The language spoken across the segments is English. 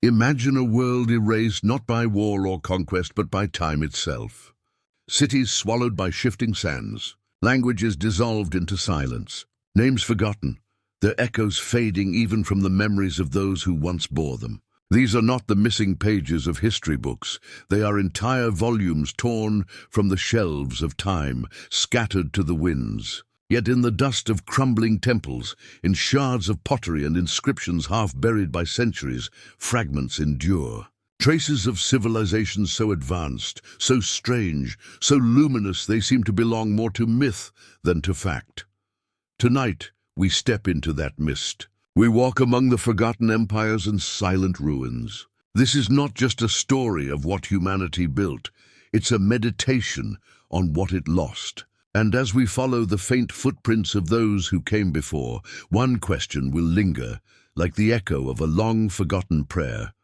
Imagine a world erased not by war or conquest, but by time itself. Cities swallowed by shifting sands, languages dissolved into silence, names forgotten, their echoes fading even from the memories of those who once bore them. These are not the missing pages of history books. They are entire volumes torn from the shelves of time, scattered to the winds. Yet in the dust of crumbling temples, in shards of pottery and inscriptions half buried by centuries, fragments endure. Traces of civilizations so advanced, so strange, so luminous they seem to belong more to myth than to fact. Tonight, we step into that mist. We walk among the forgotten empires and silent ruins. This is not just a story of what humanity built. It's a meditation on what it lost. And as we follow the faint footprints of those who came before, one question will linger, like the echo of a long-forgotten prayer.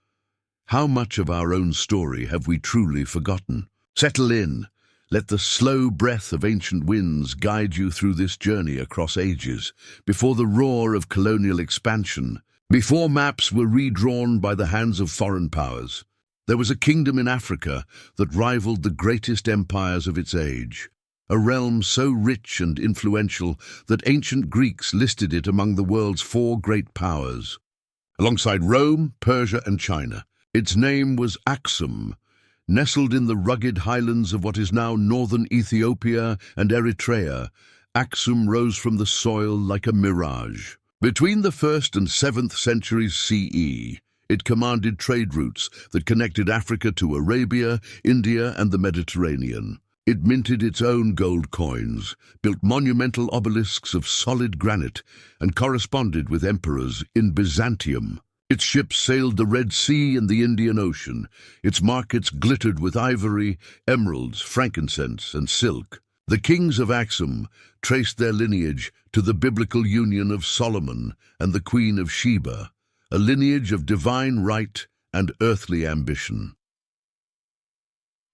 How much of our own story have we truly forgotten? Settle in. Let the slow breath of ancient winds guide you through this journey across ages, before the roar of colonial expansion, before maps were redrawn by the hands of foreign powers. There was a kingdom in Africa that rivaled the greatest empires of its age. A realm so rich and influential that ancient Greeks listed it among the world's 4 great powers. Alongside Rome, Persia, and China, its name was Aksum, nestled in the rugged highlands of what is now northern Ethiopia and Eritrea. Aksum rose from the soil like a mirage. Between the 1st and 7th centuries CE, it commanded trade routes that connected Africa to Arabia, India, and the Mediterranean. It minted its own gold coins, built monumental obelisks of solid granite, and corresponded with emperors in Byzantium. Its ships sailed the Red Sea and the Indian Ocean. Its markets glittered with ivory, emeralds, frankincense, and silk. The kings of Aksum traced their lineage to the biblical union of Solomon and the Queen of Sheba, a lineage of divine right and earthly ambition.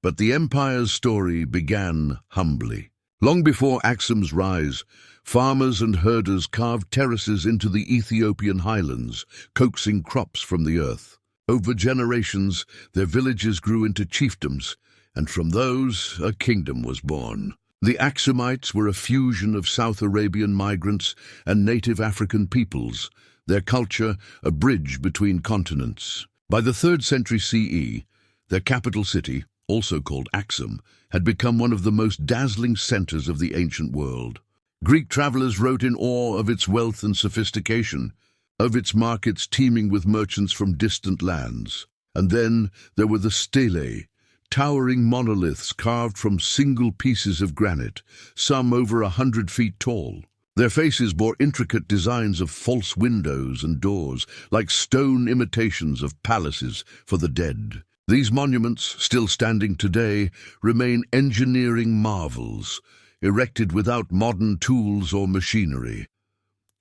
But the empire's story began humbly. Long before Aksum's rise, farmers and herders carved terraces into the Ethiopian highlands, coaxing crops from the earth. Over generations, their villages grew into chiefdoms, and from those, a kingdom was born. The Aksumites were a fusion of South Arabian migrants and native African peoples, their culture a bridge between continents. By the 3rd century CE, their capital city, also called Aksum, had become one of the most dazzling centers of the ancient world. Greek travelers wrote in awe of its wealth and sophistication, of its markets teeming with merchants from distant lands. And then there were the stelae, towering monoliths carved from single pieces of granite, some over 100 feet tall. Their faces bore intricate designs of false windows and doors, like stone imitations of palaces for the dead. These monuments, still standing today, remain engineering marvels, erected without modern tools or machinery.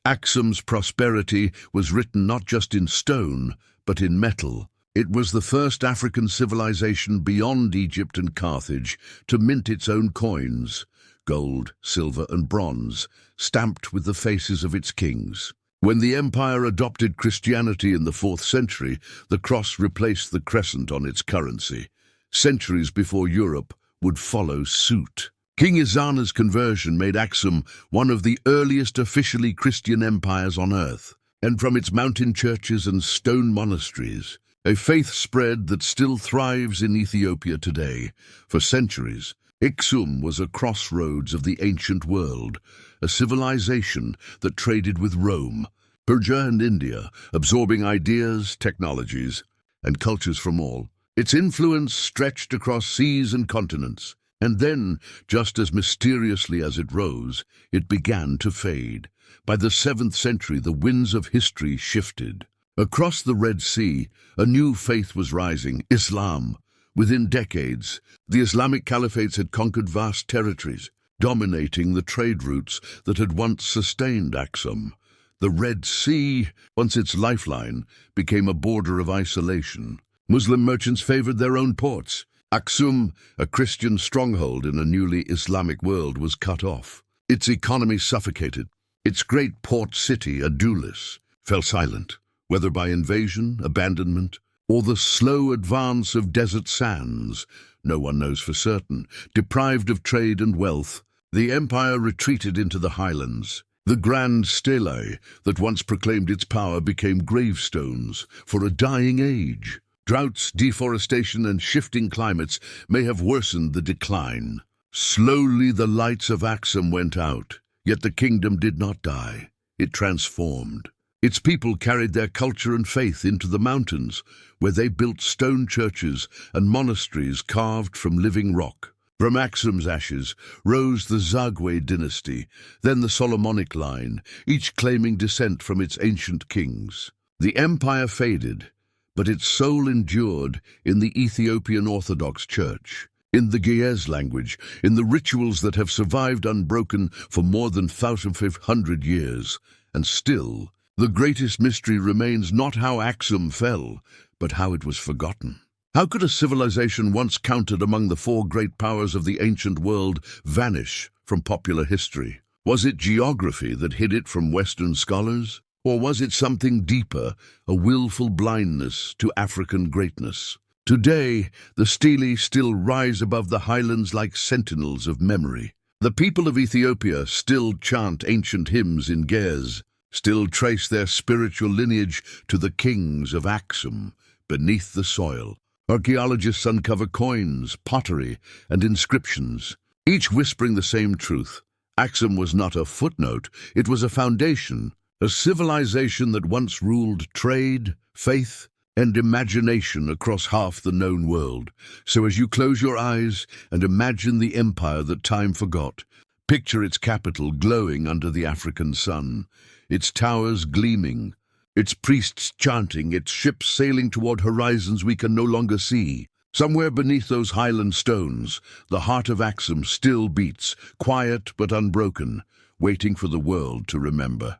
Aksum's prosperity was written not just in stone, but in metal. It was the first African civilization beyond Egypt and Carthage to mint its own coins, gold, silver, and bronze, stamped with the faces of its kings. When the empire adopted Christianity in the 4th century, the cross replaced the crescent on its currency. Centuries before Europe would follow suit. King Ezana's conversion made Aksum one of the earliest officially Christian empires on earth, and from its mountain churches and stone monasteries, a faith spread that still thrives in Ethiopia today. For centuries, Aksum was a crossroads of the ancient world, a civilization that traded with Rome, Persia, and India, absorbing ideas, technologies, and cultures from all. Its influence stretched across seas and continents, and then, just as mysteriously as it rose, it began to fade. By the 7th century, the winds of history shifted. Across the Red Sea, a new faith was rising, Islam. Within decades, the Islamic caliphates had conquered vast territories, dominating the trade routes that had once sustained Aksum. The Red Sea, once its lifeline, became a border of isolation. Muslim merchants favored their own ports. Aksum, a Christian stronghold in a newly Islamic world, was cut off. Its economy suffocated. Its great port city, Adulis, fell silent, whether by invasion, abandonment, or the slow advance of desert sands? No one knows for certain. Deprived of trade and wealth, the empire retreated into the highlands. The grand stelae that once proclaimed its power became gravestones for a dying age. Droughts, deforestation, and shifting climates may have worsened the decline. Slowly the lights of Aksum went out, yet the kingdom did not die. It transformed. Its people carried their culture and faith into the mountains, where they built stone churches and monasteries carved from living rock. From Aksum's ashes rose the Zagwe dynasty, then the Solomonic line, each claiming descent from its ancient kings. The empire faded, but its soul endured in the Ethiopian Orthodox Church, in the Ge'ez language, in the rituals that have survived unbroken for more than 1,500 years. And still, the greatest mystery remains not how Aksum fell, but how it was forgotten. How could a civilization once counted among the four great powers of the ancient world vanish from popular history? Was it geography that hid it from Western scholars? Or was it something deeper, a willful blindness to African greatness? Today, the stelae still rise above the highlands like sentinels of memory. The people of Ethiopia still chant ancient hymns in Ge'ez, still trace their spiritual lineage to the kings of Aksum beneath the soil. Archaeologists uncover coins, pottery, and inscriptions, each whispering the same truth. Aksum was not a footnote, it was a foundation, a civilization that once ruled trade, faith, and imagination across half the known world. So as you close your eyes and imagine the empire that time forgot, picture its capital glowing under the African sun, its towers gleaming, its priests chanting, its ships sailing toward horizons we can no longer see. Somewhere beneath those highland stones, the heart of Aksum still beats, quiet but unbroken, waiting for the world to remember.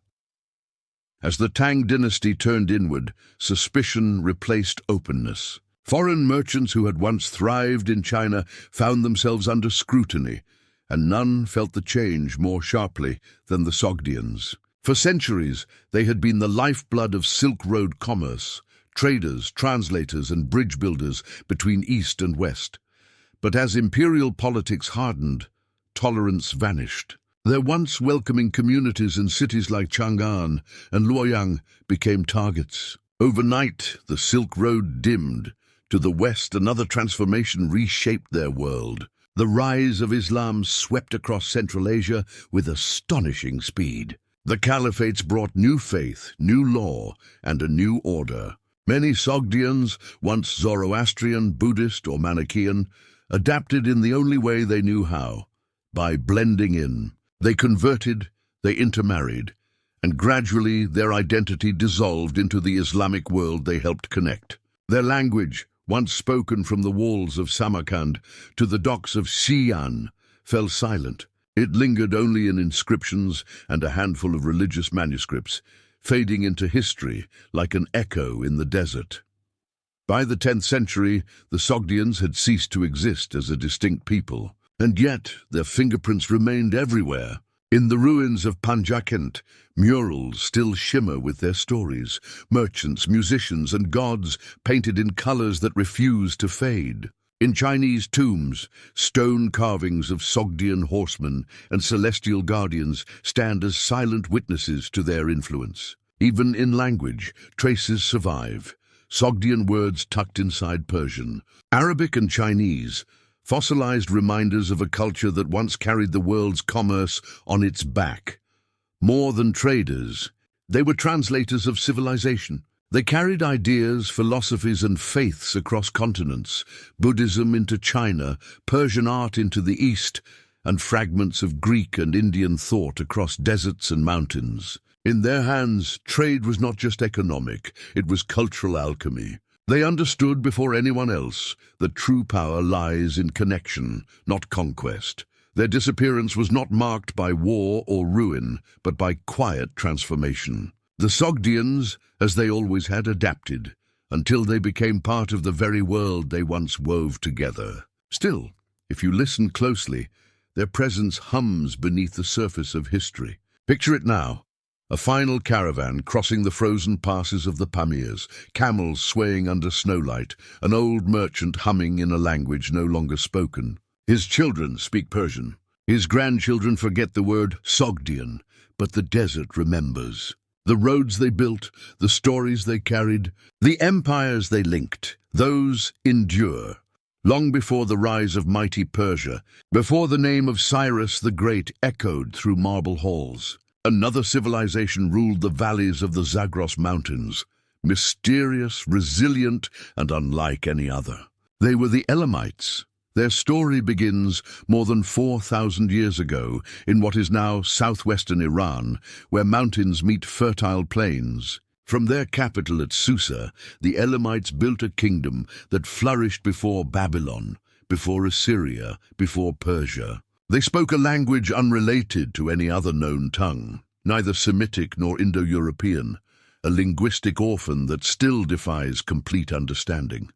As the Tang dynasty turned inward, suspicion replaced openness. Foreign merchants who had once thrived in China found themselves under scrutiny, and none felt the change more sharply than the Sogdians. For centuries, they had been the lifeblood of Silk Road commerce, traders, translators, and bridge builders between East and West. But as imperial politics hardened, tolerance vanished. Their once welcoming communities in cities like Chang'an and Luoyang became targets. Overnight, the Silk Road dimmed. To the west, another transformation reshaped their world. The rise of Islam swept across Central Asia with astonishing speed. The caliphates brought new faith, new law, and a new order. Many Sogdians, once Zoroastrian, Buddhist, or Manichaean, adapted in the only way they knew how, by blending in. They converted, they intermarried, and gradually their identity dissolved into the Islamic world they helped connect. Their language, once spoken from the walls of Samarkand to the docks of Xi'an, fell silent. It lingered only in inscriptions and a handful of religious manuscripts, fading into history like an echo in the desert. By the 10th century, the Sogdians had ceased to exist as a distinct people, and yet their fingerprints remained everywhere. In the ruins of Panjakent, murals still shimmer with their stories, merchants, musicians, and gods painted in colors that refuse to fade. In Chinese tombs, stone carvings of Sogdian horsemen and celestial guardians stand as silent witnesses to their influence. Even in language, traces survive. Sogdian words tucked inside Persian, Arabic and Chinese, fossilized reminders of a culture that once carried the world's commerce on its back. More than traders, they were translators of civilization. They carried ideas, philosophies, and faiths across continents, Buddhism into China, Persian art into the East, and fragments of Greek and Indian thought across deserts and mountains. In their hands, trade was not just economic, it was cultural alchemy. They understood before anyone else that true power lies in connection, not conquest. Their disappearance was not marked by war or ruin, but by quiet transformation. The Sogdians, as they always had, adapted, until they became part of the very world they once wove together. Still, if you listen closely, their presence hums beneath the surface of history. Picture it now. A final caravan crossing the frozen passes of the Pamirs, camels swaying under snowlight, an old merchant humming in a language no longer spoken. His children speak Persian. His grandchildren forget the word Sogdian, but the desert remembers. The roads they built, the stories they carried, the empires they linked, those endure. Long before the rise of mighty Persia, before the name of Cyrus the Great echoed through marble halls, another civilization ruled the valleys of the Zagros Mountains, mysterious, resilient, and unlike any other. They were the Elamites. Their story begins more than 4,000 years ago in what is now southwestern Iran, where mountains meet fertile plains. From their capital at Susa, the Elamites built a kingdom that flourished before Babylon, before Assyria, before Persia. They spoke a language unrelated to any other known tongue, neither Semitic nor Indo-European, a linguistic orphan that still defies complete understanding.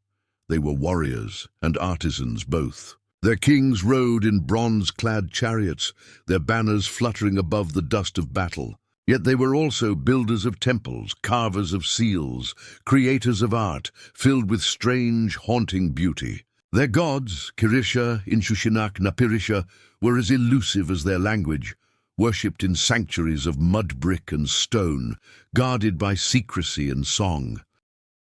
They were warriors and artisans both. Their kings rode in bronze-clad chariots, their banners fluttering above the dust of battle. Yet they were also builders of temples, carvers of seals, creators of art, filled with strange, haunting beauty. Their gods, Kirisha, Inshushinak, Napirisha, were as elusive as their language, worshipped in sanctuaries of mud brick and stone, guarded by secrecy and song.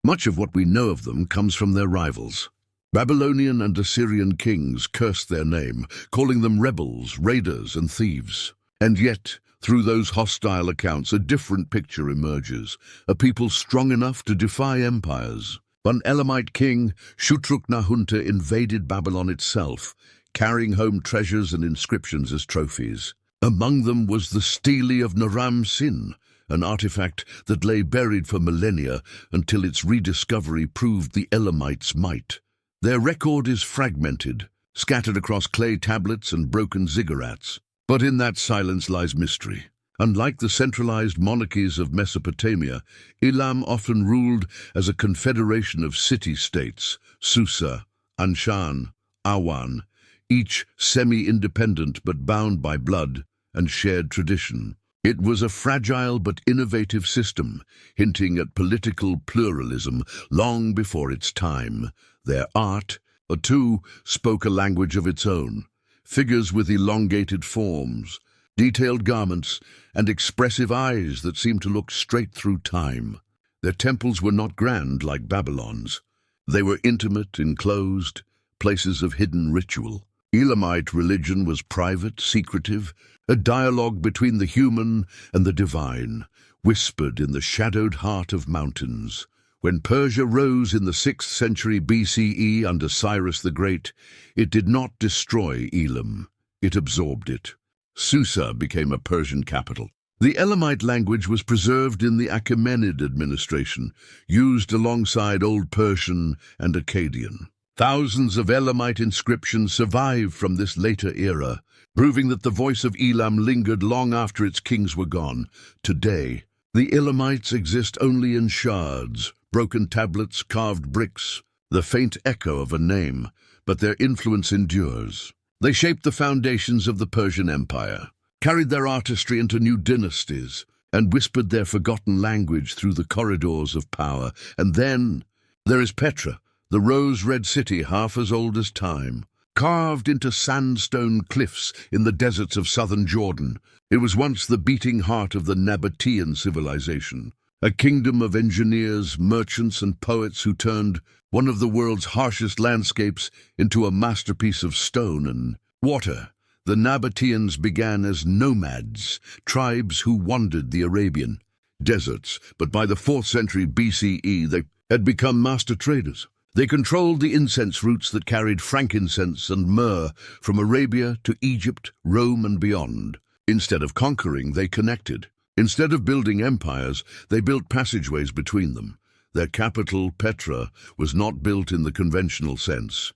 Much of what we know of them comes from their rivals. Babylonian and Assyrian kings cursed their name, calling them rebels, raiders, and thieves. And yet, through those hostile accounts, a different picture emerges, a people strong enough to defy empires. One Elamite king, Shutruk-Nahunta, invaded Babylon itself, carrying home treasures and inscriptions as trophies. Among them was the Stele of Naram-Sin, an artifact that lay buried for millennia until its rediscovery proved the Elamites' might. Their record is fragmented, scattered across clay tablets and broken ziggurats. But in that silence lies mystery. Unlike the centralized monarchies of Mesopotamia, Elam often ruled as a confederation of city-states, Susa, Anshan, Awan, each semi-independent but bound by blood and shared tradition. It was a fragile but innovative system, hinting at political pluralism long before its time. Their art, too, spoke a language of its own. Figures with elongated forms, detailed garments, and expressive eyes that seemed to look straight through time. Their temples were not grand like Babylon's. They were intimate, enclosed, places of hidden ritual. Elamite religion was private, secretive, a dialogue between the human and the divine, whispered in the shadowed heart of mountains. When Persia rose in the 6th century BCE under Cyrus the Great, it did not destroy Elam, it absorbed it. Susa became a Persian capital. The Elamite language was preserved in the Achaemenid administration, used alongside Old Persian and Akkadian. Thousands of Elamite inscriptions survived from this later era, proving that the voice of Elam lingered long after its kings were gone. Today, the Elamites exist only in shards, broken tablets, carved bricks, the faint echo of a name, but their influence endures. They shaped the foundations of the Persian Empire, carried their artistry into new dynasties, and whispered their forgotten language through the corridors of power. And then there is Petra, the rose-red city half as old as time, carved into sandstone cliffs in the deserts of southern Jordan. It was once the beating heart of the Nabataean civilization, a kingdom of engineers, merchants, and poets who turned one of the world's harshest landscapes into a masterpiece of stone and water. The Nabataeans began as nomads, tribes who wandered the Arabian deserts, but by the 4th century BCE they had become master traders. They controlled the incense routes that carried frankincense and myrrh from Arabia to Egypt, Rome, and beyond. Instead of conquering, they connected. Instead of building empires, they built passageways between them. Their capital, Petra, was not built in the conventional sense.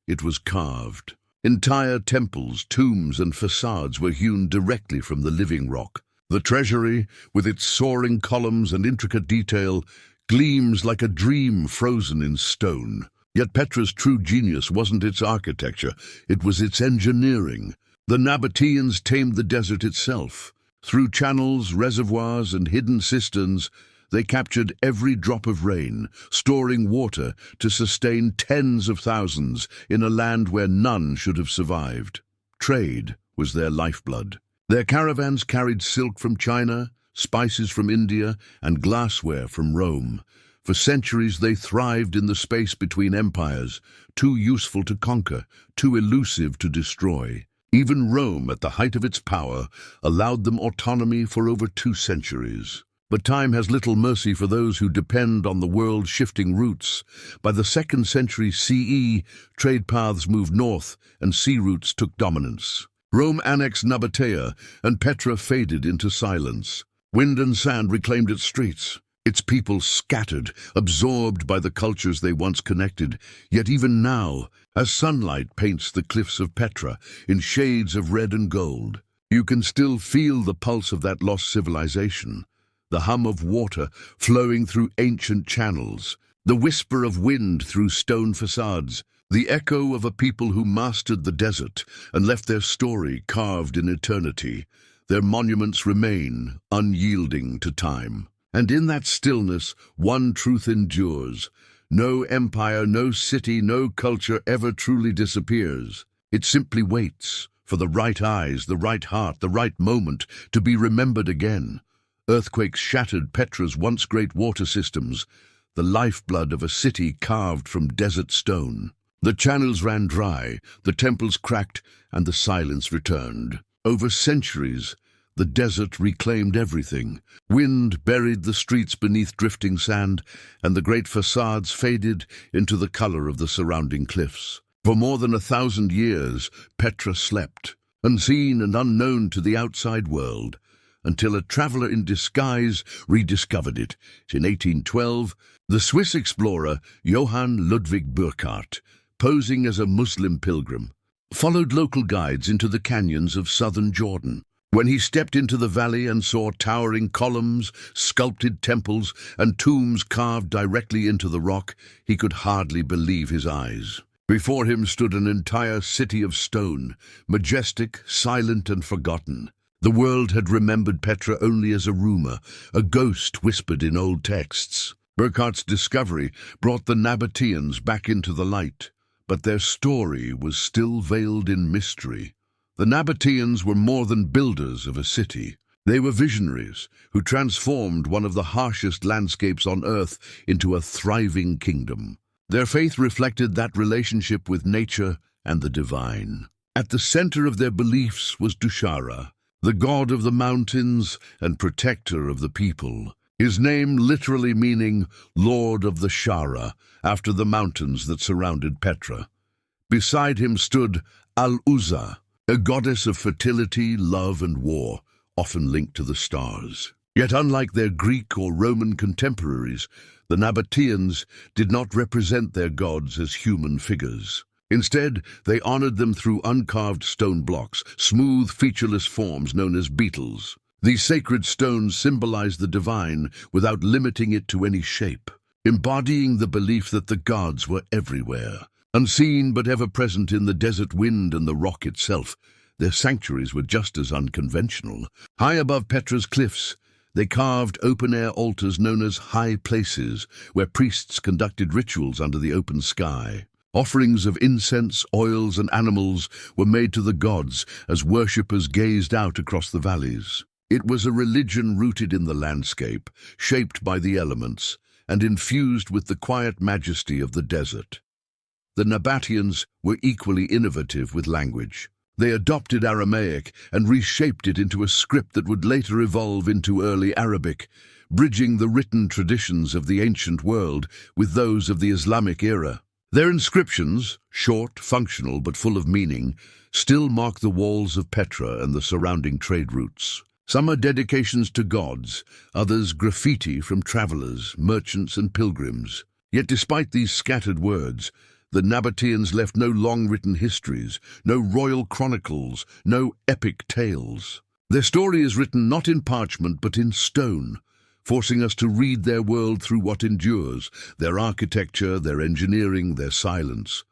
It was carved. Entire temples, tombs, and facades were hewn directly from the living rock. The treasury, with its soaring columns and intricate detail, gleams like a dream frozen in stone. Yet Petra's true genius wasn't its architecture, it was its engineering. The Nabataeans tamed the desert itself, Through channels, reservoirs, and hidden cisterns, they captured every drop of rain, storing water to sustain tens of thousands in a land where none should have survived. Trade was their lifeblood. Their caravans carried silk from China, spices from India, and glassware from Rome. For centuries they thrived in the space between empires, too useful to conquer, too elusive to destroy. Even Rome, at the height of its power, allowed them autonomy for over 2 centuries. But time has little mercy for those who depend on the world's shifting routes. By the 2nd century CE, trade paths moved north and sea routes took dominance. Rome annexed Nabatea, and Petra faded into silence. Wind and sand reclaimed its streets. Its people scattered, absorbed by the cultures they once connected. Yet even now, as sunlight paints the cliffs of Petra in shades of red and gold, you can still feel the pulse of that lost civilization. The hum of water flowing through ancient channels, the whisper of wind through stone facades, the echo of a people who mastered the desert and left their story carved in eternity. Their monuments remain, unyielding to time. And in that stillness, one truth endures. No empire, no city, no culture ever truly disappears. It simply waits for the right eyes, the right heart, the right moment to be remembered again. Earthquakes shattered Petra's once great water systems, the lifeblood of a city carved from desert stone. The channels ran dry, the temples cracked, and the silence returned. Over centuries, the desert reclaimed everything. Wind buried the streets beneath drifting sand, and the great facades faded into the color of the surrounding cliffs. For more than 1,000 years, Petra slept, unseen and unknown to the outside world, until a traveler in disguise rediscovered it. In 1812, the Swiss explorer Johann Ludwig Burckhardt, posing as a Muslim pilgrim, followed local guides into the canyons of southern Jordan. When he stepped into the valley and saw towering columns, sculpted temples, and tombs carved directly into the rock, he could hardly believe his eyes. Before him stood an entire city of stone, majestic, silent, and forgotten. The world had remembered Petra only as a rumor, a ghost whispered in old texts. Burckhardt's discovery brought the Nabataeans back into the light, but their story was still veiled in mystery. The Nabataeans were more than builders of a city. They were visionaries who transformed one of the harshest landscapes on earth into a thriving kingdom. Their faith reflected that relationship with nature and the divine. At the center of their beliefs was Dushara, the god of the mountains and protector of the people. His name literally meaning Lord of the Shara, after the mountains that surrounded Petra. Beside him stood Al-Uzza, a goddess of fertility, love, and war, often linked to the stars. Yet unlike their Greek or Roman contemporaries, the Nabataeans did not represent their gods as human figures. Instead, they honored them through uncarved stone blocks, smooth, featureless forms known as beetles. These sacred stones symbolized the divine without limiting it to any shape, embodying the belief that the gods were everywhere. Unseen but ever present in the desert wind and the rock itself, their sanctuaries were just as unconventional. High above Petra's cliffs, they carved open-air altars known as high places, where priests conducted rituals under the open sky. Offerings of incense, oils, and animals were made to the gods as worshippers gazed out across the valleys. It was a religion rooted in the landscape, shaped by the elements, and infused with the quiet majesty of the desert. The Nabataeans were equally innovative with language. They adopted Aramaic and reshaped it into a script that would later evolve into early Arabic, bridging the written traditions of the ancient world with those of the Islamic era. Their inscriptions, short, functional, but full of meaning, still mark the walls of Petra and the surrounding trade routes. Some are dedications to gods, others graffiti from travelers, merchants, and pilgrims. Yet despite these scattered words, the Nabataeans left no long-written histories, no royal chronicles, no epic tales. Their story is written not in parchment but in stone, forcing us to read their world through what endures, their architecture, their engineering, their silence.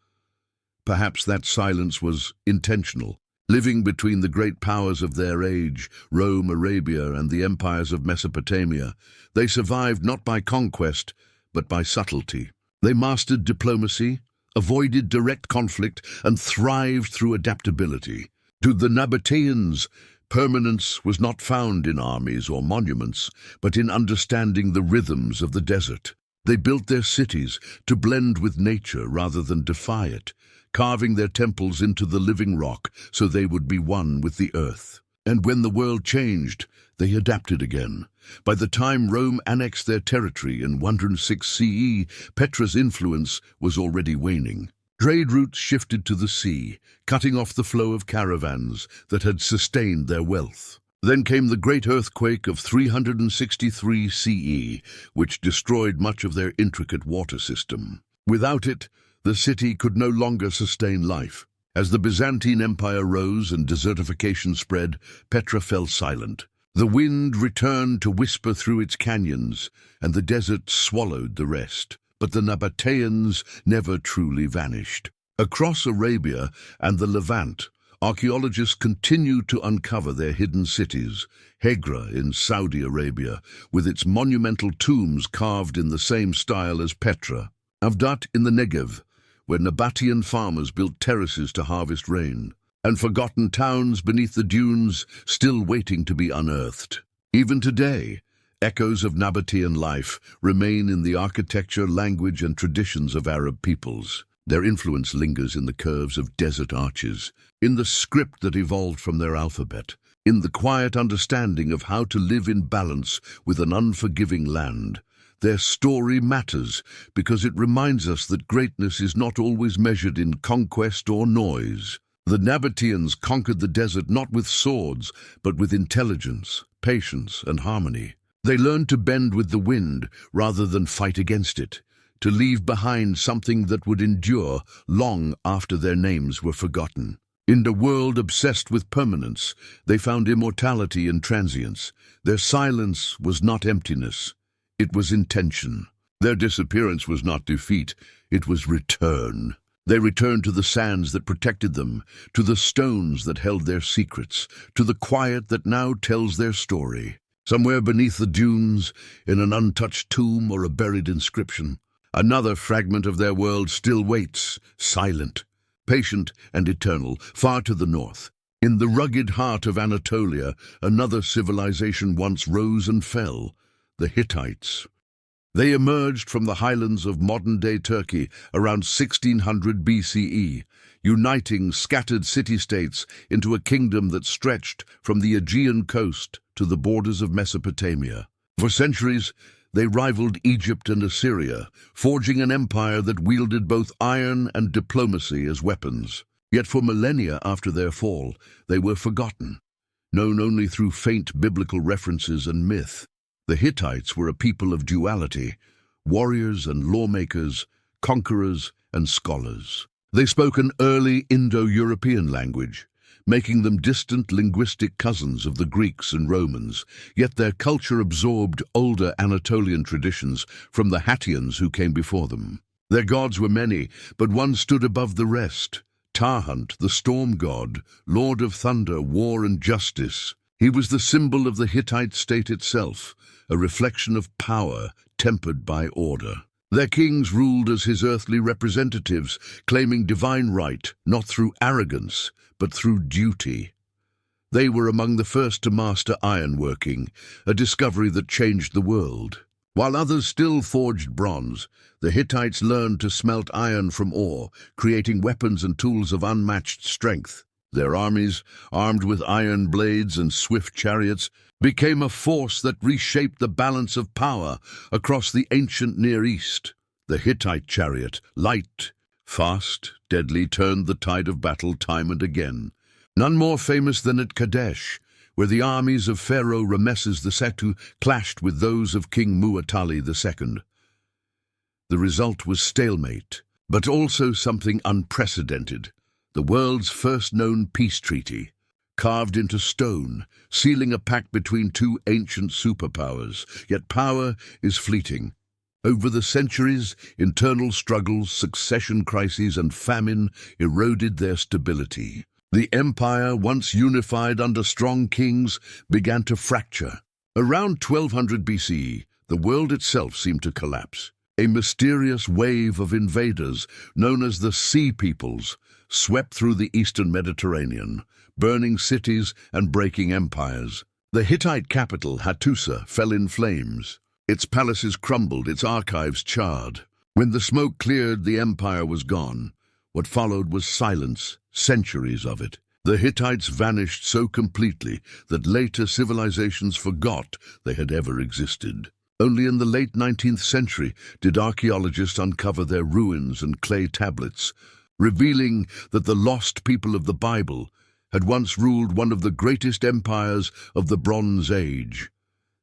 Perhaps that silence was intentional. Living between the great powers of their age, Rome, Arabia, and the empires of Mesopotamia, they survived not by conquest, but by subtlety. They mastered diplomacy, avoided direct conflict, and thrived through adaptability. To the Nabataeans, permanence was not found in armies or monuments, but in understanding the rhythms of the desert. They built their cities to blend with nature rather than defy it, carving their temples into the living rock so they would be one with the earth. And when the world changed, they adapted again. By the time Rome annexed their territory in 106 CE, Petra's influence was already waning. Trade routes shifted to the sea, cutting off the flow of caravans that had sustained their wealth. Then came the great earthquake of 363 CE, which destroyed much of their intricate water system. Without it, the city could no longer sustain life. As the Byzantine Empire rose and desertification spread, Petra fell silent. The wind returned to whisper through its canyons, and the desert swallowed the rest. But the Nabataeans never truly vanished. Across Arabia and the Levant, archaeologists continue to uncover their hidden cities. Hegra in Saudi Arabia, with its monumental tombs carved in the same style as Petra. Avdat in the Negev, where Nabataean farmers built terraces to harvest rain. And forgotten towns beneath the dunes still waiting to be unearthed. Even today, echoes of Nabataean life remain in the architecture, language, and traditions of Arab peoples. Their influence lingers in the curves of desert arches, in the script that evolved from their alphabet, in the quiet understanding of how to live in balance with an unforgiving land. Their story matters because it reminds us that greatness is not always measured in conquest or noise. The Nabataeans conquered the desert not with swords, but with intelligence, patience, and harmony. They learned to bend with the wind rather than fight against it, to leave behind something that would endure long after their names were forgotten. In a world obsessed with permanence, they found immortality in transience. Their silence was not emptiness, it was intention. Their disappearance was not defeat, it was return. They returned to the sands that protected them, to the stones that held their secrets, to the quiet that now tells their story. Somewhere beneath the dunes, in an untouched tomb or a buried inscription, another fragment of their world still waits, silent, patient and eternal, far to the north. In the rugged heart of Anatolia, another civilization once rose and fell, the Hittites. They emerged from the highlands of modern-day Turkey around 1600 BCE, uniting scattered city-states into a kingdom that stretched from the Aegean coast to the borders of Mesopotamia. For centuries, they rivaled Egypt and Assyria, forging an empire that wielded both iron and diplomacy as weapons. Yet for millennia after their fall, they were forgotten, known only through faint biblical references and myth. The Hittites were a people of duality, warriors and lawmakers, conquerors and scholars. They spoke an early Indo-European language, making them distant linguistic cousins of the Greeks and Romans, yet their culture absorbed older Anatolian traditions from the Hattians who came before them. Their gods were many, but one stood above the rest. Tarhunt, the storm god, lord of thunder, war and justice. He was the symbol of the Hittite state itself, a reflection of power tempered by order. Their kings ruled as his earthly representatives, claiming divine right, not through arrogance, but through duty. They were among the first to master ironworking, a discovery that changed the world. While others still forged bronze, the Hittites learned to smelt iron from ore, creating weapons and tools of unmatched strength. Their armies, armed with iron blades and swift chariots, became a force that reshaped the balance of power across the ancient Near East. The Hittite chariot, light, fast, deadly, turned the tide of battle time and again. None more famous than at Kadesh, where the armies of Pharaoh Rameses II clashed with those of King Muwatalli II. The result was stalemate, but also something unprecedented. The world's first known peace treaty, carved into stone, sealing a pact between two ancient superpowers. Yet power is fleeting. Over the centuries, internal struggles, succession crises, and famine eroded their stability. The empire, once unified under strong kings, began to fracture. Around 1200 BCE, the world itself seemed to collapse. A mysterious wave of invaders, known as the Sea Peoples, swept through the eastern Mediterranean, burning cities and breaking empires. The Hittite capital, Hattusa, fell in flames. Its palaces crumbled, its archives charred. When the smoke cleared, the empire was gone. What followed was silence, centuries of it. The Hittites vanished so completely that later civilizations forgot they had ever existed. Only in the late 19th century did archaeologists uncover their ruins and clay tablets, revealing that the lost people of the Bible had once ruled one of the greatest empires of the Bronze Age.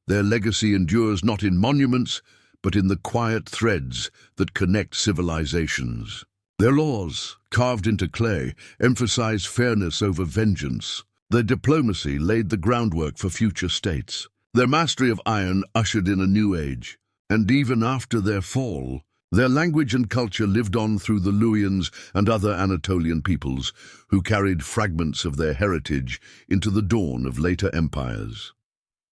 Their legacy endures not in monuments, but in the quiet threads that connect civilizations. Their laws, carved into clay, emphasize fairness over vengeance. Their diplomacy laid the groundwork for future states. Their mastery of iron ushered in a new age. And even after their fall, their language and culture lived on through the Luwians and other Anatolian peoples who carried fragments of their heritage into the dawn of later empires.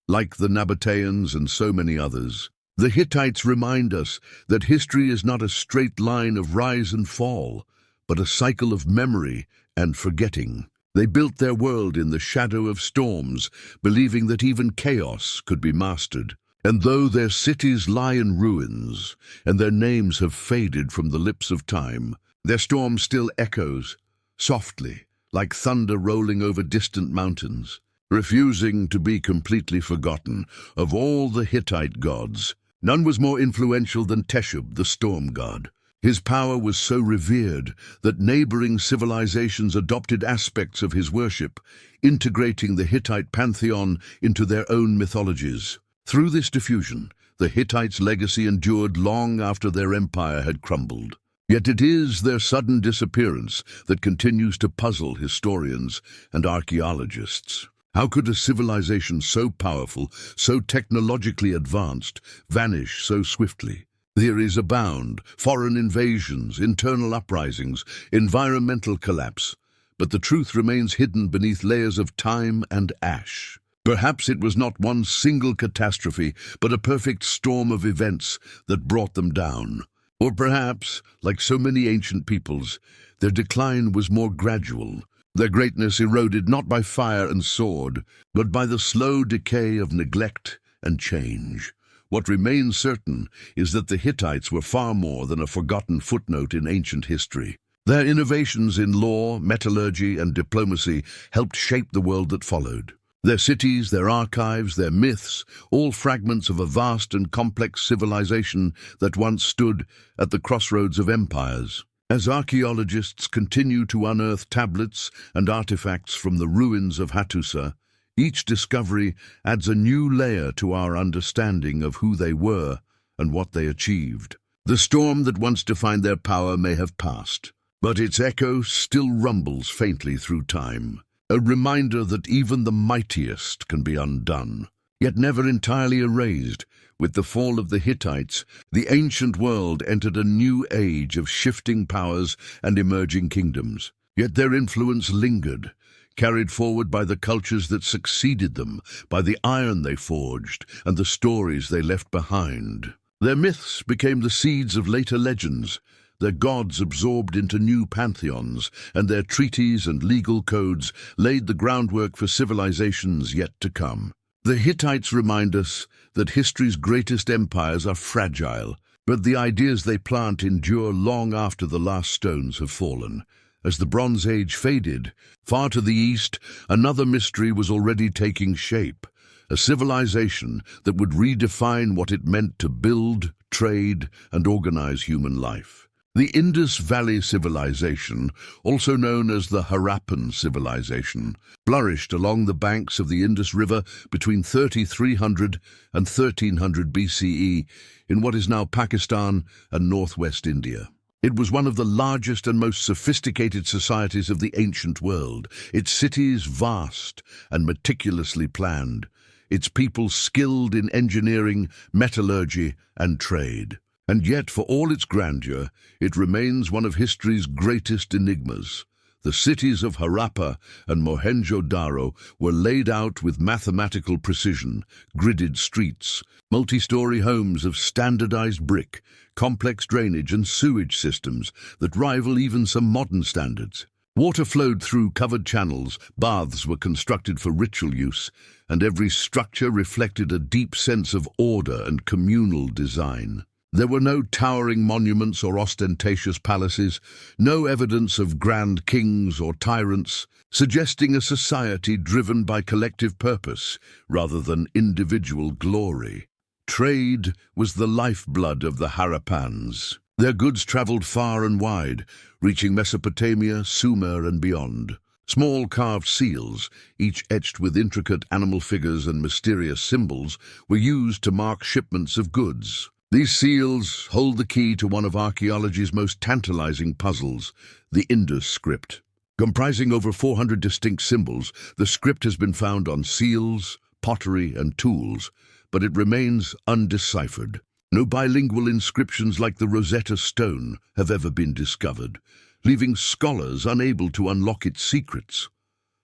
Like the Nabataeans and so many others, the Hittites remind us that history is not a straight line of rise and fall, but a cycle of memory and forgetting. They built their world in the shadow of storms, believing that even chaos could be mastered. And though their cities lie in ruins, and their names have faded from the lips of time, their storm still echoes, softly, like thunder rolling over distant mountains. Refusing to be completely forgotten, of all the Hittite gods, none was more influential than Teshub, the storm god. His power was so revered that neighboring civilizations adopted aspects of his worship, integrating the Hittite pantheon into their own mythologies. Through this diffusion, the Hittites' legacy endured long after their empire had crumbled. Yet it is their sudden disappearance that continues to puzzle historians and archaeologists. How could a civilization so powerful, so technologically advanced, vanish so swiftly? Theories abound: foreign invasions, internal uprisings, environmental collapse. But the truth remains hidden beneath layers of time and ash. Perhaps it was not one single catastrophe, but a perfect storm of events that brought them down. Or perhaps, like so many ancient peoples, their decline was more gradual. Their greatness eroded not by fire and sword, but by the slow decay of neglect and change. What remains certain is that the Hittites were far more than a forgotten footnote in ancient history. Their innovations in law, metallurgy, and diplomacy helped shape the world that followed. Their cities, their archives, their myths, all fragments of a vast and complex civilization that once stood at the crossroads of empires. As archaeologists continue to unearth tablets and artifacts from the ruins of Hattusa, each discovery adds a new layer to our understanding of who they were and what they achieved. The storm that once defined their power may have passed, but its echo still rumbles faintly through time, a reminder that even the mightiest can be undone, yet never entirely erased. With the fall of the Hittites, the ancient world entered a new age of shifting powers and emerging kingdoms. Yet their influence lingered, carried forward by the cultures that succeeded them, by the iron they forged, and the stories they left behind. Their myths became the seeds of later legends, their gods absorbed into new pantheons, and their treaties and legal codes laid the groundwork for civilizations yet to come. The Hittites remind us that history's greatest empires are fragile, but the ideas they plant endure long after the last stones have fallen. As the Bronze Age faded, far to the east, another mystery was already taking shape, a civilization that would redefine what it meant to build, trade, and organize human life. The Indus Valley Civilization, also known as the Harappan Civilization, flourished along the banks of the Indus River between 3300 and 1300 BCE in what is now Pakistan and northwest India. It was one of the largest and most sophisticated societies of the ancient world, its cities vast and meticulously planned, its people skilled in engineering, metallurgy, and trade. And yet, for all its grandeur, it remains one of history's greatest enigmas. The cities of Harappa and Mohenjo-Daro were laid out with mathematical precision, gridded streets, multi-story homes of standardized brick, complex drainage and sewage systems that rival even some modern standards. Water flowed through covered channels, baths were constructed for ritual use, and every structure reflected a deep sense of order and communal design. There were no towering monuments or ostentatious palaces, no evidence of grand kings or tyrants, suggesting a society driven by collective purpose rather than individual glory. Trade was the lifeblood of the Harappans. Their goods traveled far and wide, reaching Mesopotamia, Sumer, and beyond. Small carved seals, each etched with intricate animal figures and mysterious symbols, were used to mark shipments of goods. These seals hold the key to one of archaeology's most tantalizing puzzles, the Indus script. Comprising over 400 distinct symbols, the script has been found on seals, pottery, and tools, but it remains undeciphered. No bilingual inscriptions like the Rosetta Stone have ever been discovered, leaving scholars unable to unlock its secrets.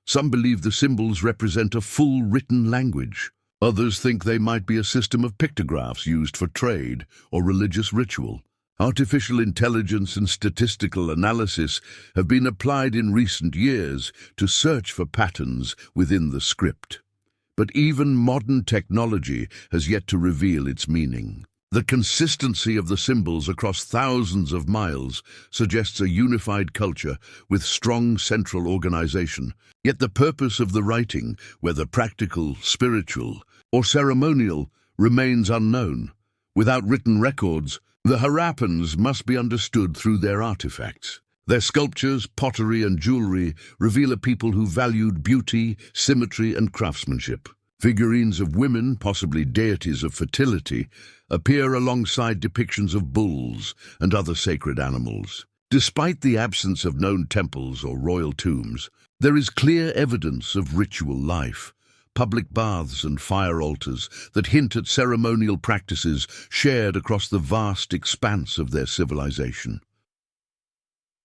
Some believe the symbols represent a full written language. Others think they might be a system of pictographs used for trade or religious ritual. Artificial intelligence and statistical analysis have been applied in recent years to search for patterns within the script. But even modern technology has yet to reveal its meaning. The consistency of the symbols across thousands of miles suggests a unified culture with strong central organization. Yet the purpose of the writing, whether practical, spiritual, or ceremonial, remains unknown. Without written records, the Harappans must be understood through their artifacts. Their sculptures, pottery, and jewelry reveal a people who valued beauty, symmetry, and craftsmanship. Figurines of women, possibly deities of fertility, appear alongside depictions of bulls and other sacred animals. Despite the absence of known temples or royal tombs, there is clear evidence of ritual life. Public baths and fire altars that hint at ceremonial practices shared across the vast expanse of their civilization.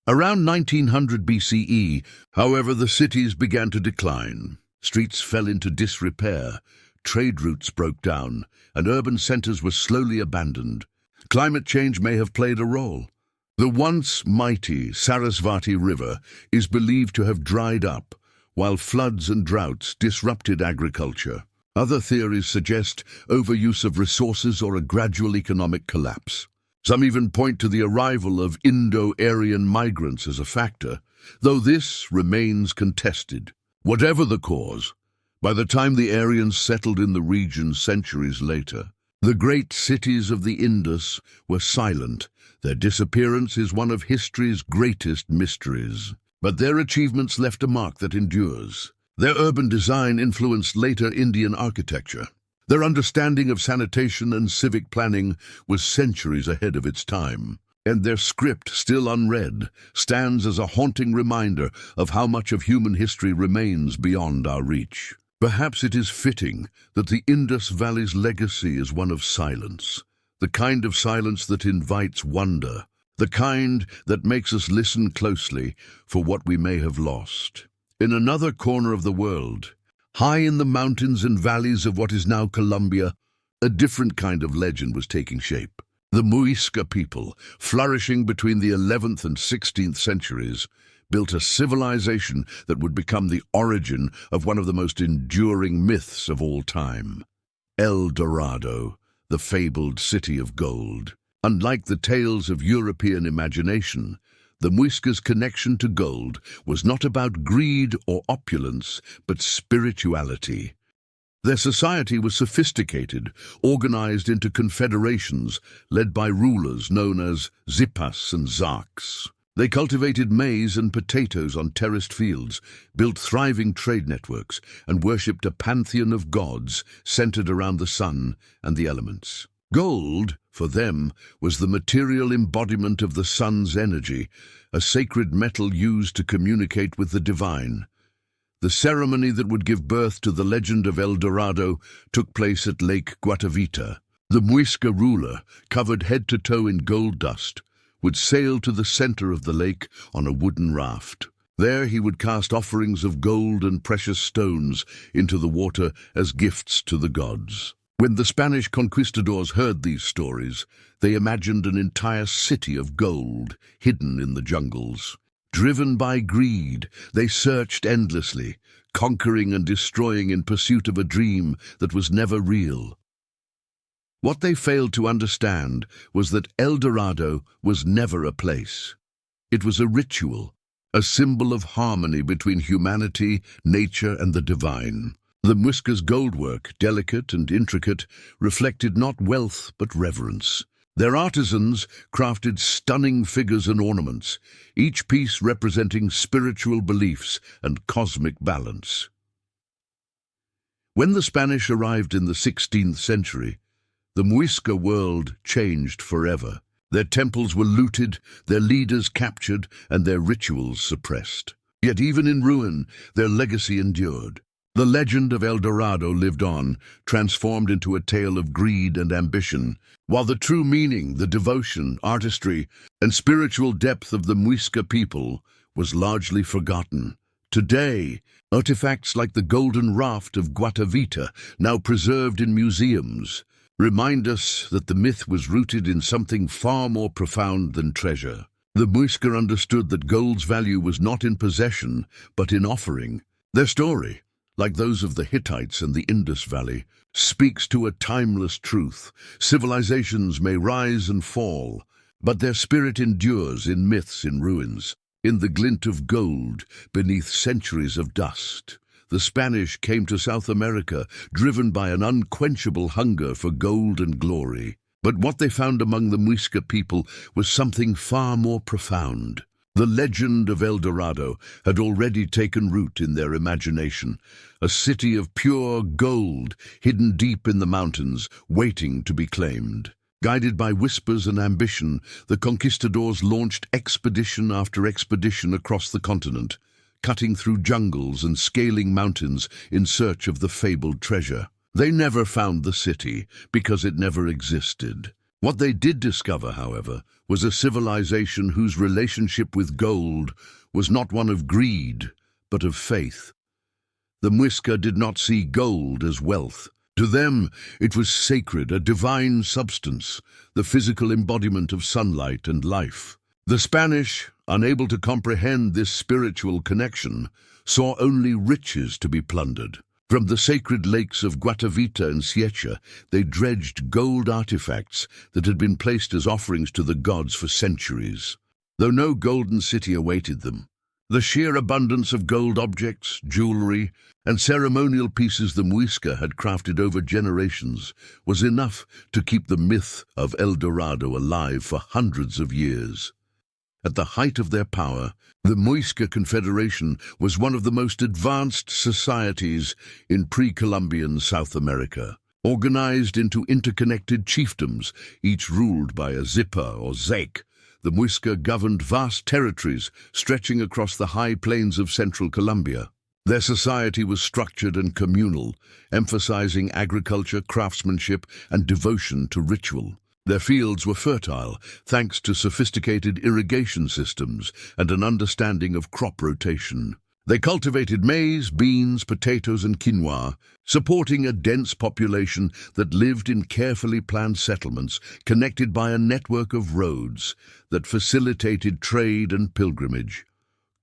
Around 1900 BCE, however, the cities began to decline. Streets fell into disrepair, trade routes broke down, and urban centers were slowly abandoned. Climate change may have played a role. The once mighty Sarasvati River is believed to have dried up, while floods and droughts disrupted agriculture. Other theories suggest overuse of resources or a gradual economic collapse. Some even point to the arrival of Indo-Aryan migrants as a factor, though this remains contested. Whatever the cause, by the time the Aryans settled in the region centuries later, the great cities of the Indus were silent. Their disappearance is one of history's greatest mysteries. But their achievements left a mark that endures. Their urban design influenced later Indian architecture. Their understanding of sanitation and civic planning was centuries ahead of its time. And their script, still unread, stands as a haunting reminder of how much of human history remains beyond our reach. Perhaps it is fitting that the Indus Valley's legacy is one of silence, the kind of silence that invites wonder, the kind that makes us listen closely for what we may have lost. In another corner of the world, high in the mountains and valleys of what is now Colombia, a different kind of legend was taking shape. The Muisca people, flourishing between the 11th and 16th centuries, built a civilization that would become the origin of one of the most enduring myths of all time. El Dorado, the fabled city of gold. Unlike the tales of European imagination, the Muisca's connection to gold was not about greed or opulence, but spirituality. Their society was sophisticated, organized into confederations led by rulers known as zipas and zarks. They cultivated maize and potatoes on terraced fields, built thriving trade networks, and worshipped a pantheon of gods centered around the sun and the elements. Gold, for them, was the material embodiment of the sun's energy, a sacred metal used to communicate with the divine. The ceremony that would give birth to the legend of El Dorado took place at Lake Guatavita. The Muisca ruler, covered head to toe in gold dust, would sail to the center of the lake on a wooden raft. There he would cast offerings of gold and precious stones into the water as gifts to the gods. When the Spanish conquistadors heard these stories, they imagined an entire city of gold hidden in the jungles. Driven by greed, they searched endlessly, conquering and destroying in pursuit of a dream that was never real. What they failed to understand was that El Dorado was never a place. It was a ritual, a symbol of harmony between humanity, nature, and the divine. The Muisca's goldwork, delicate and intricate, reflected not wealth but reverence. Their artisans crafted stunning figures and ornaments, each piece representing spiritual beliefs and cosmic balance. When the Spanish arrived in the 16th century, the Muisca world changed forever. Their temples were looted, their leaders captured, and their rituals suppressed. Yet even in ruin, their legacy endured. The legend of El Dorado lived on, transformed into a tale of greed and ambition, while the true meaning, the devotion, artistry, and spiritual depth of the Muisca people was largely forgotten. Today, artifacts like the golden raft of Guatavita, now preserved in museums, remind us that the myth was rooted in something far more profound than treasure. The Muisca understood that gold's value was not in possession, but in offering. Their story, like those of the Hittites and the Indus Valley, speaks to a timeless truth. Civilizations may rise and fall, but their spirit endures in myths in ruins. In the glint of gold beneath centuries of dust, the Spanish came to South America, driven by an unquenchable hunger for gold and glory. But what they found among the Muisca people was something far more profound. The legend of El Dorado had already taken root in their imagination, a city of pure gold hidden deep in the mountains, waiting to be claimed. Guided by whispers and ambition, the conquistadors launched expedition after expedition across the continent, cutting through jungles and scaling mountains in search of the fabled treasure. They never found the city because it never existed. What they did discover, however, was a civilization whose relationship with gold was not one of greed, but of faith. The Muisca did not see gold as wealth. To them, it was sacred, a divine substance, the physical embodiment of sunlight and life. The Spanish, unable to comprehend this spiritual connection, saw only riches to be plundered. From the sacred lakes of Guatavita and Siecha, they dredged gold artifacts that had been placed as offerings to the gods for centuries. Though no golden city awaited them, the sheer abundance of gold objects, jewelry, and ceremonial pieces the Muisca had crafted over generations was enough to keep the myth of El Dorado alive for hundreds of years. At the height of their power, the Muisca Confederation was one of the most advanced societies in pre-Columbian South America. Organized into interconnected chiefdoms, each ruled by a zipa or zec, the Muisca governed vast territories stretching across the high plains of central Colombia. Their society was structured and communal, emphasizing agriculture, craftsmanship, and devotion to ritual. Their fields were fertile, thanks to sophisticated irrigation systems and an understanding of crop rotation. They cultivated maize, beans, potatoes, and quinoa, supporting a dense population that lived in carefully planned settlements connected by a network of roads that facilitated trade and pilgrimage.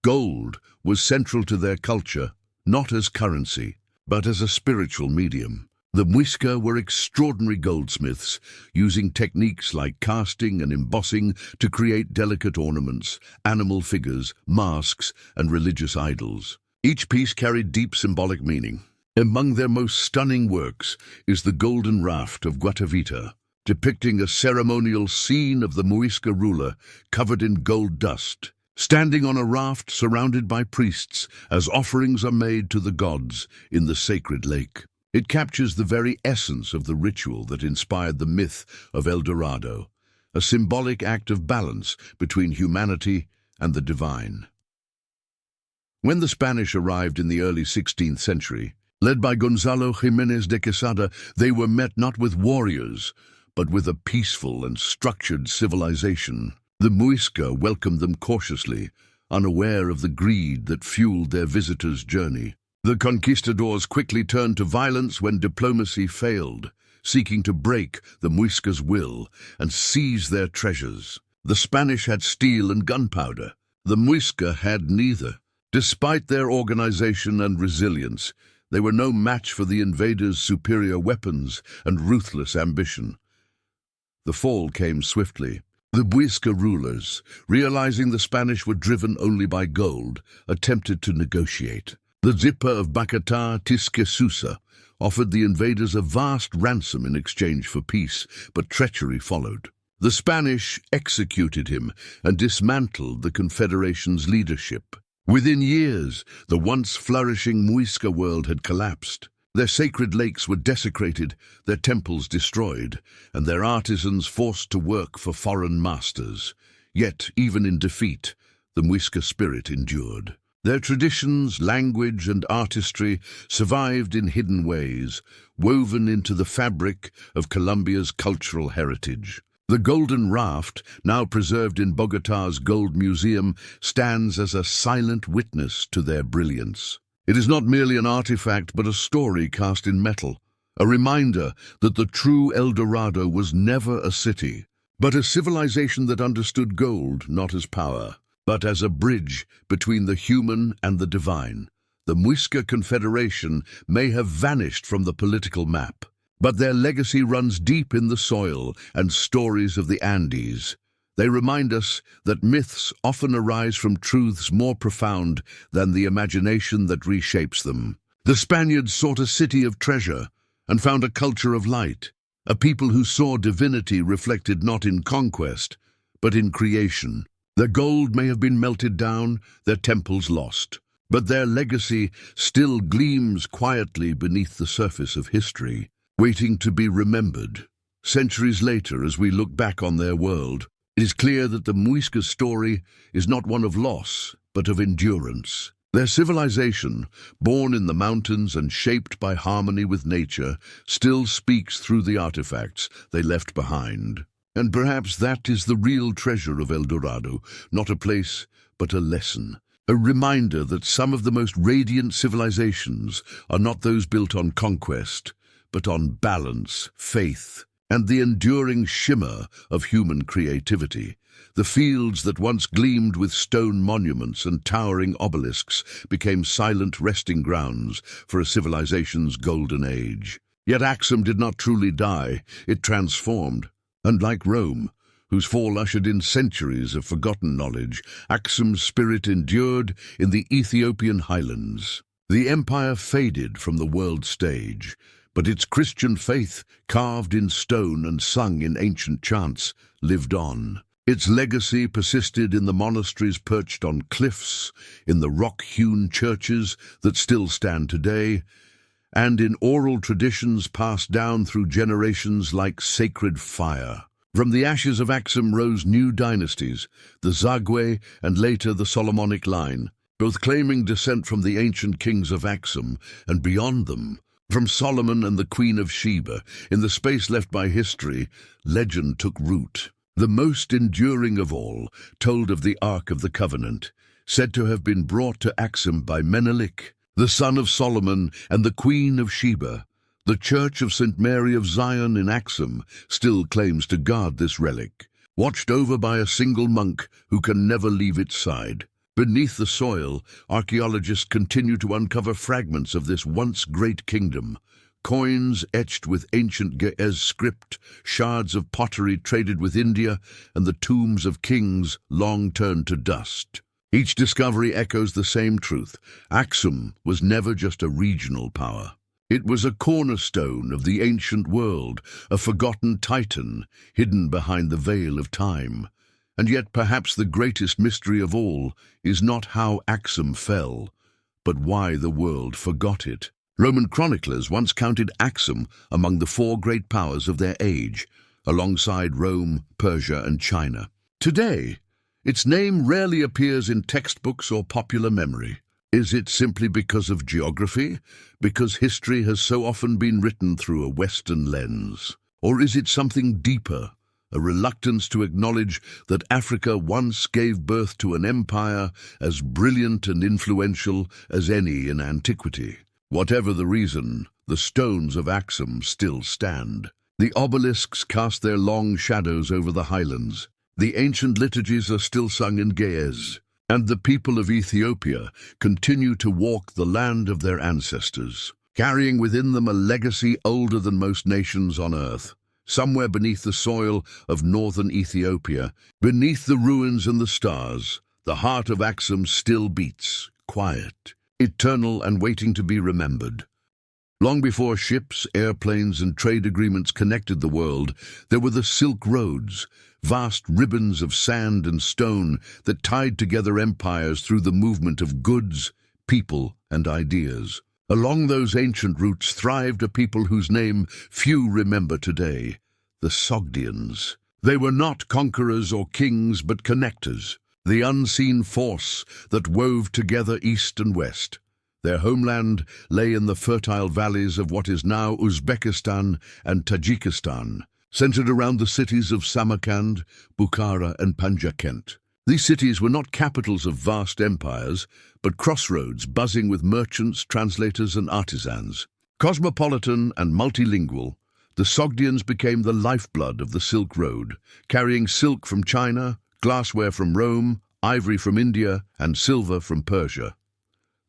Gold was central to their culture, not as currency, but as a spiritual medium. The Muisca were extraordinary goldsmiths, using techniques like casting and embossing to create delicate ornaments, animal figures, masks, and religious idols. Each piece carried deep symbolic meaning. Among their most stunning works is the Golden Raft of Guatavita, depicting a ceremonial scene of the Muisca ruler covered in gold dust, standing on a raft surrounded by priests as offerings are made to the gods in the sacred lake. It captures the very essence of the ritual that inspired the myth of El Dorado, a symbolic act of balance between humanity and the divine. When the Spanish arrived in the early 16th century, led by Gonzalo Jiménez de Quesada, they were met not with warriors, but with a peaceful and structured civilization. The Muisca welcomed them cautiously, unaware of the greed that fueled their visitors' journey. The conquistadors quickly turned to violence when diplomacy failed, seeking to break the Muisca's will and seize their treasures. The Spanish had steel and gunpowder. The Muisca had neither. Despite their organization and resilience, they were no match for the invaders' superior weapons and ruthless ambition. The fall came swiftly. The Muisca rulers, realizing the Spanish were driven only by gold, attempted to negotiate. The Zipa of Bacatá Tisquesusa offered the invaders a vast ransom in exchange for peace, but treachery followed. The Spanish executed him and dismantled the Confederation's leadership. Within years, the once flourishing Muisca world had collapsed. Their sacred lakes were desecrated, their temples destroyed, and their artisans forced to work for foreign masters. Yet, even in defeat, the Muisca spirit endured. Their traditions, language, and artistry survived in hidden ways, woven into the fabric of Colombia's cultural heritage. The golden raft, now preserved in Bogotá's Gold Museum, stands as a silent witness to their brilliance. It is not merely an artifact, but a story cast in metal, a reminder that the true El Dorado was never a city, but a civilization that understood gold not as power, but as a bridge between the human and the divine. The Muisca Confederation may have vanished from the political map, but their legacy runs deep in the soil and stories of the Andes. They remind us that myths often arise from truths more profound than the imagination that reshapes them. The Spaniards sought a city of treasure and found a culture of light, a people who saw divinity reflected not in conquest, but in creation. Their gold may have been melted down, their temples lost, but their legacy still gleams quietly beneath the surface of history, waiting to be remembered. Centuries later, as we look back on their world, it is clear that the Muisca's story is not one of loss, but of endurance. Their civilization, born in the mountains and shaped by harmony with nature, still speaks through the artifacts they left behind. And perhaps that is the real treasure of El Dorado, not a place, but a lesson. A reminder that some of the most radiant civilizations are not those built on conquest, but on balance, faith, and the enduring shimmer of human creativity. The fields that once gleamed with stone monuments and towering obelisks became silent resting grounds for a civilization's golden age. Yet Aksum did not truly die, it transformed. Unlike Rome, whose fall ushered in centuries of forgotten knowledge, Aksum's spirit endured in the Ethiopian highlands. The empire faded from the world stage, but its Christian faith, carved in stone and sung in ancient chants, lived on. Its legacy persisted in the monasteries perched on cliffs, in the rock-hewn churches that still stand today, and in oral traditions passed down through generations like sacred fire. From the ashes of Aksum rose new dynasties, the Zagwe and later the Solomonic line, both claiming descent from the ancient kings of Aksum and beyond them. From Solomon and the Queen of Sheba, in the space left by history, legend took root. The most enduring of all told of the Ark of the Covenant, said to have been brought to Aksum by Menelik, the son of Solomon and the Queen of Sheba. The Church of St. Mary of Zion in Aksum still claims to guard this relic, watched over by a single monk who can never leave its side. Beneath the soil, archaeologists continue to uncover fragments of this once great kingdom. Coins etched with ancient Ge'ez script, shards of pottery traded with India, and the tombs of kings long turned to dust. Each discovery echoes the same truth. Aksum was never just a regional power. It was a cornerstone of the ancient world, a forgotten titan hidden behind the veil of time. And yet perhaps the greatest mystery of all is not how Aksum fell, but why the world forgot it. Roman chroniclers once counted Aksum among the 4 great powers of their age, alongside Rome, Persia, and China. Today, its name rarely appears in textbooks or popular memory. Is it simply because of geography? Because history has so often been written through a Western lens? Or is it something deeper? a reluctance to acknowledge that Africa once gave birth to an empire as brilliant and influential as any in antiquity. Whatever the reason, the stones of Aksum still stand. The obelisks cast their long shadows over the highlands. The ancient liturgies are still sung in Ge'ez, and the people of Ethiopia continue to walk the land of their ancestors, carrying within them a legacy older than most nations on earth. Somewhere beneath the soil of northern Ethiopia, beneath the ruins and the stars, the heart of Aksum still beats, quiet, eternal and waiting to be remembered. Long before ships, airplanes and trade agreements connected the world, there were the Silk Roads, vast ribbons of sand and stone that tied together empires through the movement of goods, people and ideas. Along those ancient routes thrived a people whose name few remember today, the Sogdians. They were not conquerors or kings but connectors, the unseen force that wove together east and west. Their homeland lay in the fertile valleys of what is now Uzbekistan and Tajikistan, centered around the cities of Samarkand, Bukhara and Panjakent. These cities were not capitals of vast empires, but crossroads buzzing with merchants, translators and artisans. Cosmopolitan and multilingual, the Sogdians became the lifeblood of the Silk Road, carrying silk from China, glassware from Rome, ivory from India and silver from Persia.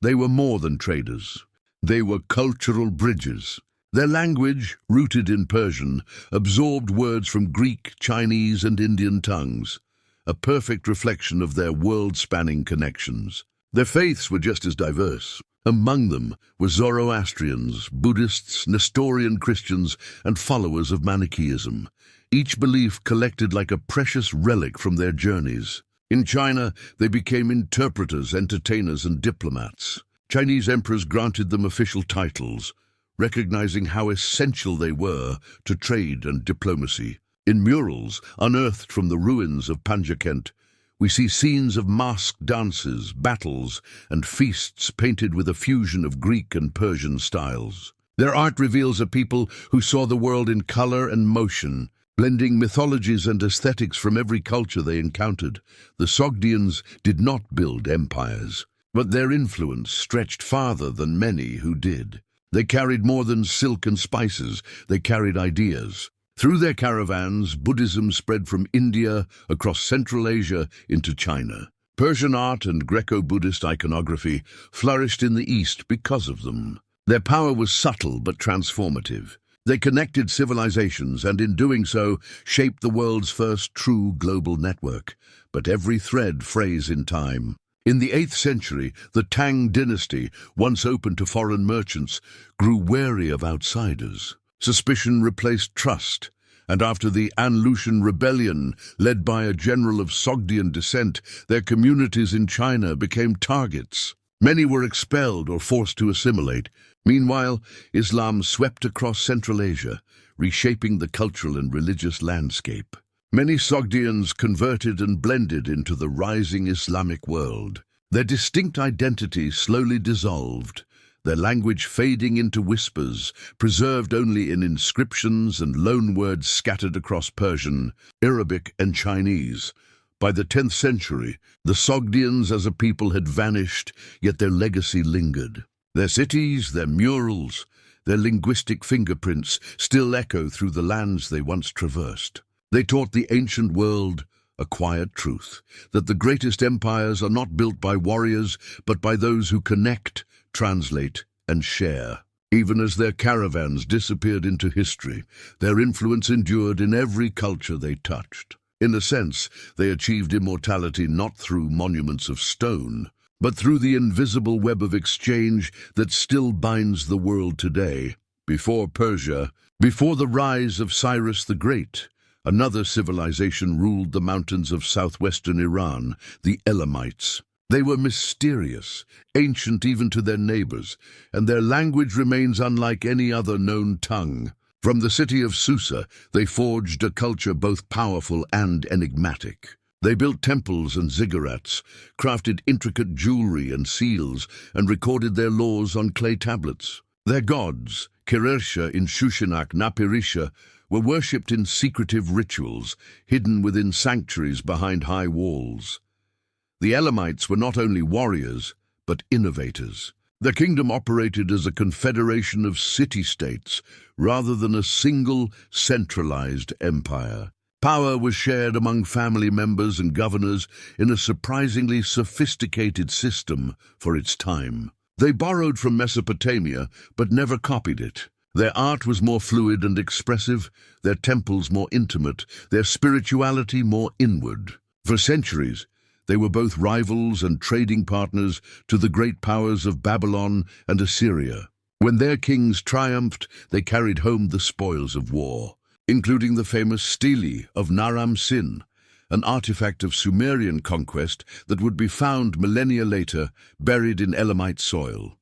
They were more than traders. They were cultural bridges. Their language, rooted in Persian, absorbed words from Greek, Chinese and Indian tongues, a perfect reflection of their world-spanning connections. Their faiths were just as diverse. Among them were Zoroastrians, Buddhists, Nestorian Christians, and followers of Manichaeism, each belief collected like a precious relic from their journeys. In China, they became interpreters, entertainers, and diplomats. Chinese emperors granted them official titles, recognizing how essential they were to trade and diplomacy. In murals unearthed from the ruins of Panjakent, we see scenes of masked dances, battles, and feasts painted with a fusion of Greek and Persian styles. Their art reveals a people who saw the world in color and motion, blending mythologies and aesthetics from every culture they encountered. The Sogdians did not build empires, but their influence stretched farther than many who did. They carried more than silk and spices, they carried ideas. Through their caravans, Buddhism spread from India across Central Asia into China. Persian art and Greco-Buddhist iconography flourished in the East because of them. Their power was subtle but transformative. They connected civilizations and in doing so shaped the world's first true global network. But every thread frays in time. In the 8th century, the Tang dynasty, once open to foreign merchants, grew wary of outsiders. Suspicion replaced trust, and after the An-Lushan rebellion, led by a general of Sogdian descent, their communities in China became targets. Many were expelled or forced to assimilate. Meanwhile, Islam swept across Central Asia, reshaping the cultural and religious landscape. Many Sogdians converted and blended into the rising Islamic world. Their distinct identity slowly dissolved, their language fading into whispers, preserved only in inscriptions and loanwords scattered across Persian, Arabic and Chinese. By the 10th century, the Sogdians as a people had vanished, yet their legacy lingered. Their cities, their murals, their linguistic fingerprints still echo through the lands they once traversed. They taught the ancient world a quiet truth, that the greatest empires are not built by warriors, but by those who connect, translate, and share. Even as their caravans disappeared into history, their influence endured in every culture they touched. In a sense, they achieved immortality not through monuments of stone, but through the invisible web of exchange that still binds the world today. Before Persia, before the rise of Cyrus the Great, another civilization ruled the mountains of southwestern Iran, the Elamites. They were mysterious, ancient even to their neighbors, and their language remains unlike any other known tongue. From the city of Susa, they forged a culture both powerful and enigmatic. They built temples and ziggurats, crafted intricate jewelry and seals, and recorded their laws on clay tablets. Their gods, Kirersha in Shushanak, Napirisha, were worshipped in secretive rituals, hidden within sanctuaries behind high walls. The Elamites were not only warriors, but innovators. Their kingdom operated as a confederation of city-states rather than a single centralized empire. Power was shared among family members and governors in a surprisingly sophisticated system for its time. They borrowed from Mesopotamia, but never copied it. Their art was more fluid and expressive, their temples more intimate, their spirituality more inward. For centuries, they were both rivals and trading partners to the great powers of Babylon and Assyria. When their kings triumphed, they carried home the spoils of war, including the famous stele of Naram-Sin, an artifact of Sumerian conquest that would be found millennia later, buried in Elamite soil.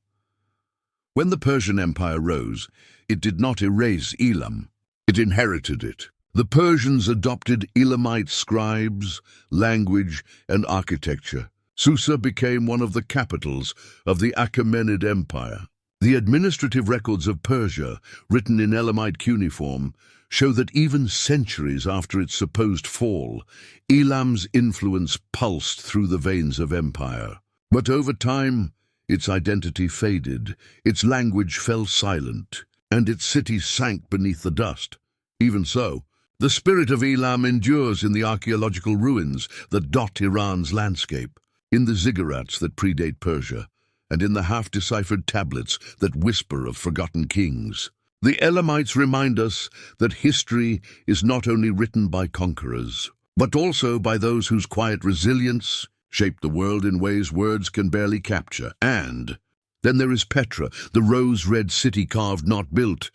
When the Persian Empire rose, it did not erase Elam, it inherited it. The Persians adopted Elamite scribes, language, and architecture. Susa became one of the capitals of the Achaemenid Empire. The administrative records of Persia, written in Elamite cuneiform, show that even centuries after its supposed fall, Elam's influence pulsed through the veins of empire. But over time, its identity faded, its language fell silent, and its cities sank beneath the dust. Even so, the spirit of Elam endures in the archaeological ruins that dot Iran's landscape, in the ziggurats that predate Persia, and in the half-deciphered tablets that whisper of forgotten kings. The Elamites remind us that history is not only written by conquerors, but also by those whose quiet resilience shaped the world in ways words can barely capture. And then there is Petra, the rose-red city carved, not built,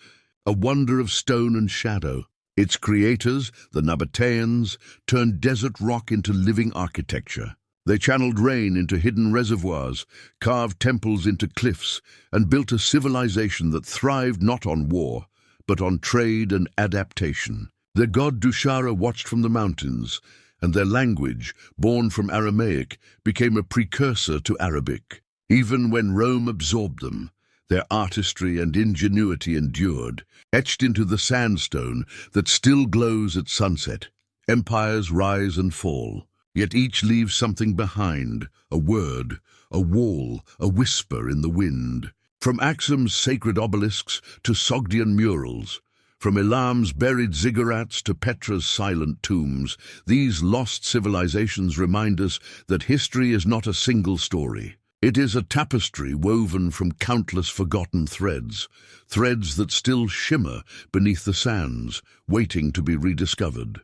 a wonder of stone and shadow. Its creators, the Nabataeans, turned desert rock into living architecture. They channeled rain into hidden reservoirs, carved temples into cliffs, and built a civilization that thrived not on war, but on trade and adaptation. Their god Dushara watched from the mountains, and their language, born from Aramaic, became a precursor to Arabic. Even when Rome absorbed them, their artistry and ingenuity endured, etched into the sandstone that still glows at sunset. Empires rise and fall, yet each leaves something behind, a word, a wall, a whisper in the wind. From Aksum's sacred obelisks to Sogdian murals, from Elam's buried ziggurats to Petra's silent tombs, these lost civilizations remind us that history is not a single story. It is a tapestry woven from countless forgotten threads, threads that still shimmer beneath the sands, waiting to be rediscovered.